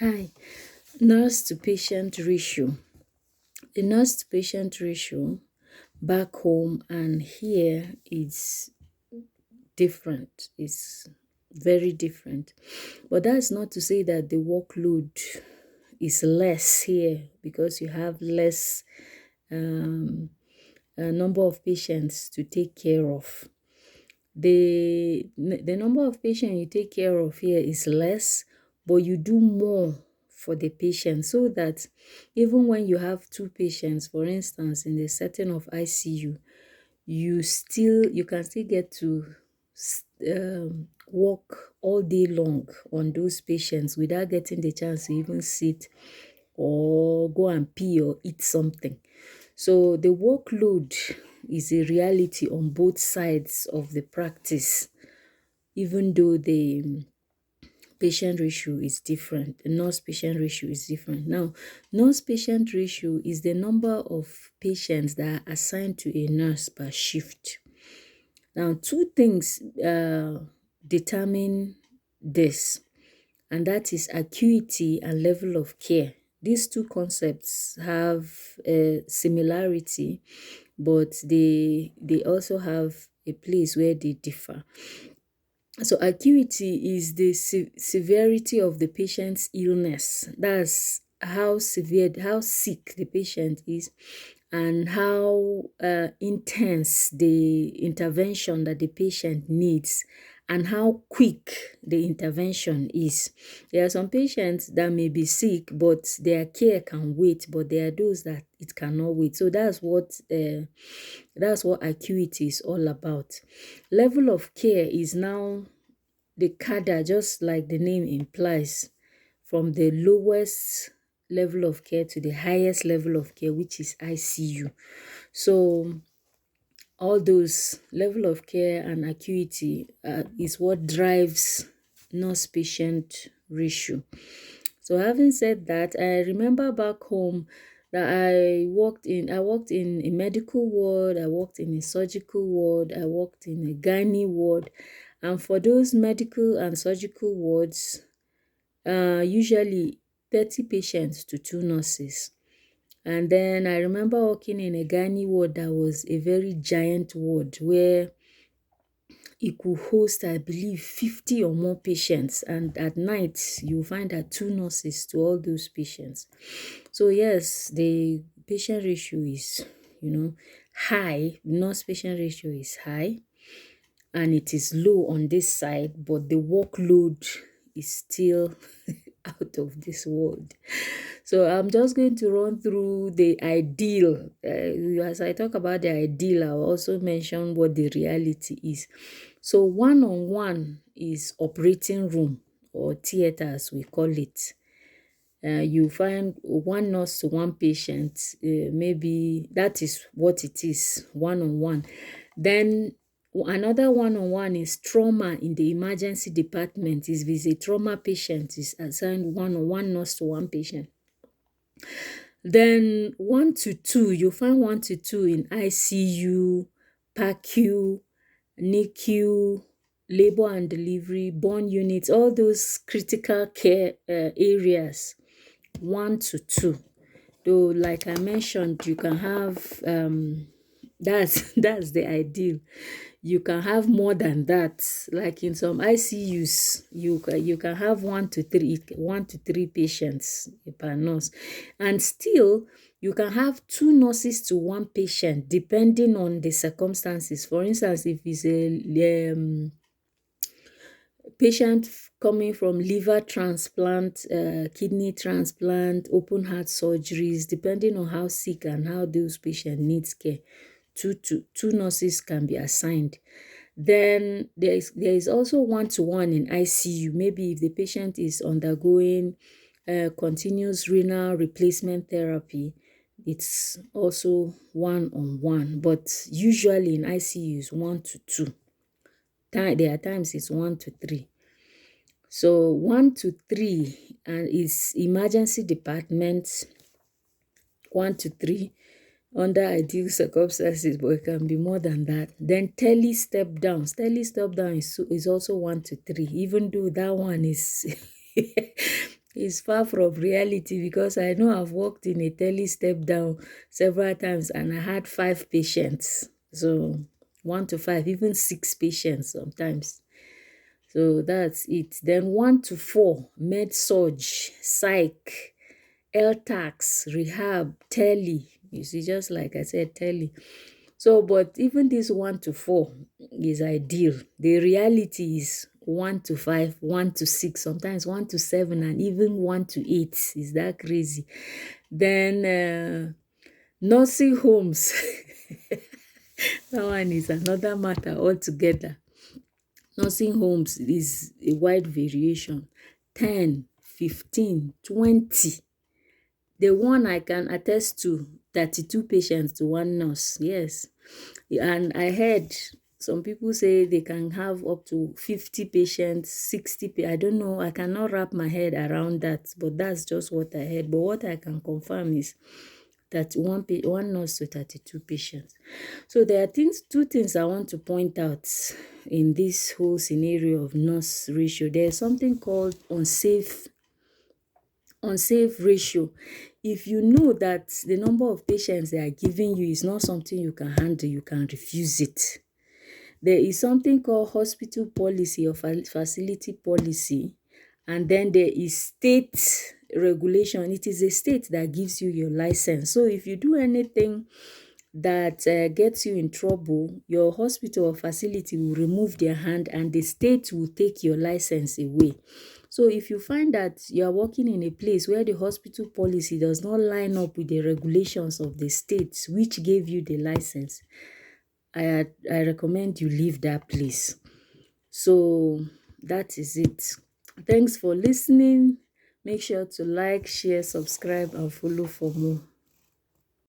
Hi, nurse to patient ratio. The nurse to patient ratio back home and here is different. It's very different. But that's not to say that the workload is less here because you have less number of patients to take care of. The number of patients you take care of here is less, but you do more for the patient so that even when you have two patients, for instance, in the setting of ICU, you can still get to work all day long on those patients without getting the chance to even sit or go and pee or eat something. So the workload is a reality on both sides of the practice, even though the patient ratio is different. The nurse patient ratio is different. Now, nurse patient ratio is the number of patients that are assigned to a nurse per shift. Now, two things determine this, and that is acuity and level of care. These two concepts have a similarity, but they also have a place where they differ. So acuity is the severity of the patient's illness. That's how severe, how sick the patient is, and how intense the intervention that the patient needs, and how quick the intervention is. There are some patients that may be sick, but their care can wait, but there are those that it cannot wait. So that's what acuity is all about. Level of care is now the cadre, just like the name implies, from the lowest level of care to the highest level of care, which is ICU. So all those level of care and acuity is what drives nurse-patient ratio. So having said that, I remember back home that I worked in a medical ward, I worked in a surgical ward, I worked in a gynae ward, and for those medical and surgical wards, usually 30 patients to 2 nurses. And then I remember working in a gynae ward that was a very giant ward where it could host, I believe, 50 or more patients. And at night, you find that 2 nurses to all those patients. So yes, the patient ratio is, high. Nurse patient ratio is high. And it is low on this side, but the workload is still out of this world. So I'm just going to run through the ideal. As I talk about the ideal, I'll also mention what the reality is. So one-on-one is operating room or theater, as we call it. You find one nurse to one patient, maybe that is what it is, one-on-one. Then another one-on-one is trauma in the emergency department. If it's a trauma patient, is assigned one nurse to one patient. Then 1 to 2, you find 1 to 2 in ICU, PACU, NICU, labor and delivery, born units, all those critical care areas, 1 to 2. Though, like I mentioned, you can have that's the ideal. You can have more than that. Like in some ICUs, you can have 1 to 3 patients per nurse, and still you can have 2 nurses to 1 patient depending on the circumstances. For instance, if it's a patient coming from liver transplant, kidney transplant, open heart surgeries, depending on how sick and how those patients needs care, two nurses can be assigned. Then there is also 1-to-1 in ICU. Maybe if the patient is undergoing continuous renal replacement therapy, it's also 1-on-1. But usually in ICU is 1 to 2. There are times it's 1 to 3. So 1 to 3 is emergency department, 1 to 3 under ideal circumstances, but it can be more than that. Then tele step down. Tele step down is also 1 to 3, even though that one is It's far from reality because I know I've worked in a tele step down several times and I had 5 patients. So 1 to 5, even 6 patients sometimes. So that's it. Then 1 to 4, med surge, psych, LTAX, rehab, tele. You see, just like I said, tele. So, but even this 1 to 4 is ideal. The reality is 1 to 5, 1 to 6, sometimes 1 to 7, and even 1 to 8. Is that crazy? Then nursing homes. That one is another matter altogether. Nursing homes is a wide variation. 10, 15, 20. The one I can attest to, 32 patients to one nurse. Yes. And I heard some people say they can have up to 50 patients, 60. I don't know. I cannot wrap my head around that, but that's just what I heard. But what I can confirm is that one nurse to 32 patients. So there are two things I want to point out in this whole scenario of nurse ratio. There's something called unsafe ratio. If you know that the number of patients they are giving you is not something you can handle, you can refuse it. There is something called hospital policy or facility policy, and then there is state regulation. It is a state that gives you your license. So if you do anything that gets you in trouble, your hospital or facility will remove their hand and the state will take your license away. So if you find that you are working in a place where the hospital policy does not line up with the regulations of the states which gave you the license, I recommend you leave that place. So that is it. Thanks for listening. Make sure to like, share, subscribe, and follow for more.